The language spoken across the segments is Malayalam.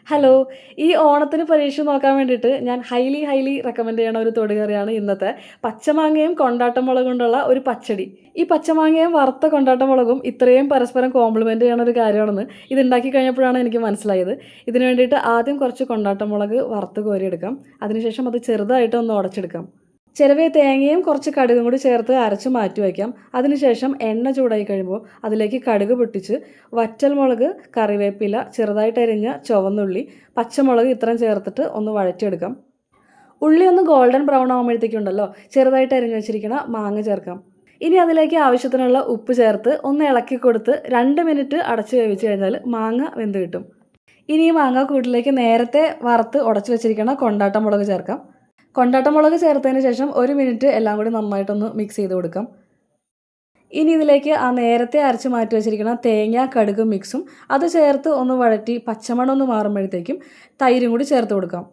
ഹലോ. ഈ ഓണത്തിന് പരീക്ഷ നോക്കാൻ വേണ്ടിയിട്ട് ഞാൻ ഹൈലി റെക്കമെൻഡ് ചെയ്യണ ഒരു തൊടുകറിയാണ് ഇന്നത്തെ പച്ചമാങ്ങയും കൊണ്ടാട്ടമുളകും കൊണ്ടുള്ള ഒരു പച്ചടി. ഈ പച്ചമാങ്ങയും വറുത്ത കൊണ്ടാട്ടമുളകും ഇത്രയും പരസ്പരം കോംപ്ലിമെൻറ്റ് ചെയ്യണ ഒരു കാര്യമാണെന്ന് ഇതുണ്ടാക്കി കഴിഞ്ഞപ്പോഴാണ് എനിക്ക് മനസ്സിലായത്. ഇതിന് വേണ്ടിയിട്ട് ആദ്യം കുറച്ച് കൊണ്ടാട്ടമുളക് വറുത്ത് കോരിയെടുക്കാം. അതിനുശേഷം അത് ചെറുതായിട്ട് ഒന്ന് ഉടച്ചെടുക്കാം. ചിരവിയ തേങ്ങയും കുറച്ച് കടുകും കൂടി ചേർത്ത് അരച്ച് മാറ്റി വയ്ക്കാം. അതിനുശേഷം എണ്ണ ചൂടായി കഴിയുമ്പോൾ അതിലേക്ക് കടുക് പൊട്ടിച്ച് വറ്റൽമുളക്, കറിവേപ്പില, ചെറുതായിട്ട് അരിഞ്ഞ ചുവന്നുള്ളി, പച്ചമുളക് ഇത്രയും ചേർത്തിട്ട് ഒന്ന് വഴറ്റിയെടുക്കാം. ഉള്ളി ഒന്ന് ഗോൾഡൻ ബ്രൗൺ ആകുമ്പോഴത്തേക്കുണ്ടല്ലോ ചെറുതായിട്ട് അരിഞ്ഞ് വെച്ചിരിക്കുന്ന മാങ്ങ ചേർക്കാം. ഇനി അതിലേക്ക് ആവശ്യത്തിനുള്ള ഉപ്പ് ചേർത്ത് ഒന്ന് ഇളക്കി കൊടുത്ത് 2 മിനിറ്റ് അടച്ച് വേവിച്ച് കഴിഞ്ഞാൽ മാങ്ങ വെന്ത് കിട്ടും. ഇനി ഈ മാങ്ങാക്കൂട്ടിലേക്ക് നേരത്തെ വറുത്ത് ഉടച്ച് വെച്ചിരിക്കുന്ന കൊണ്ടാട്ടമുളക് ചേർക്കാം. കൊണ്ടാട്ടമുളക് ചേർത്തതിന് ശേഷം 1 മിനിറ്റ് എല്ലാം കൂടി നന്നായിട്ടൊന്ന് മിക്സ് ചെയ്ത് കൊടുക്കാം. ഇനി ഇതിലേക്ക് ആ നേരത്തെ അരച്ച് മാറ്റി വെച്ചിരിക്കുന്ന തേങ്ങ കടുക് മിക്സും അത് ചേർത്ത് ഒന്ന് വഴറ്റി പച്ചമണം ഒന്ന് മാറുമ്പോഴത്തേക്കും തൈരും കൂടി ചേർത്ത് കൊടുക്കാം.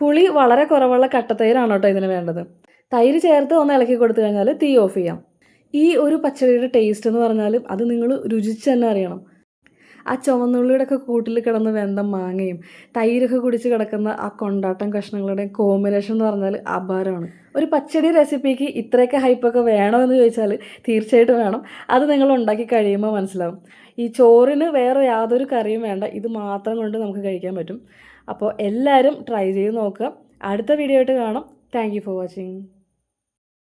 പുളി വളരെ കുറവുള്ള കട്ടത്തൈരാണ് കേട്ടോ ഇതിന് വേണ്ടത്. തൈര് ചേർത്ത് ഒന്ന് ഇളക്കി കൊടുത്തു കഴിഞ്ഞാൽ തീ ഓഫ് ചെയ്യാം. ഈ ഒരു പച്ചടിയുടെ ടേസ്റ്റ് എന്ന് പറഞ്ഞാൽ അത് നിങ്ങൾ രുചിച്ച് തന്നെ അറിയണം. ആ ചുവന്നുള്ളിയുടെ ഒക്കെ കൂട്ടിൽ കിടന്ന് വെന്ത മാങ്ങയും തൈരൊക്കെ കുടിച്ച് കിടക്കുന്ന ആ കൊണ്ടാട്ടം കഷ്ണങ്ങളുടെ കോമ്പിനേഷൻ എന്ന് പറഞ്ഞാൽ അപാരമാണ്. ഒരു പച്ചടി റെസിപ്പിക്ക് ഇത്രയൊക്കെ ഹൈപ്പൊക്കെ വേണോ എന്ന് ചോദിച്ചാൽ തീർച്ചയായിട്ടും വേണം. അത് നിങ്ങൾ ഉണ്ടാക്കി കഴിയുമ്പോൾ മനസ്സിലാവും. ഈ ചോറിന് വേറെ യാതൊരു കറിയും വേണ്ട, ഇത് മാത്രം കൊണ്ട് നമുക്ക് കഴിക്കാൻ പറ്റും. അപ്പോൾ എല്ലാവരും ട്രൈ ചെയ്ത് നോക്കുക. അടുത്ത വീഡിയോ ആയിട്ട് കാണാം. Thank you for watching.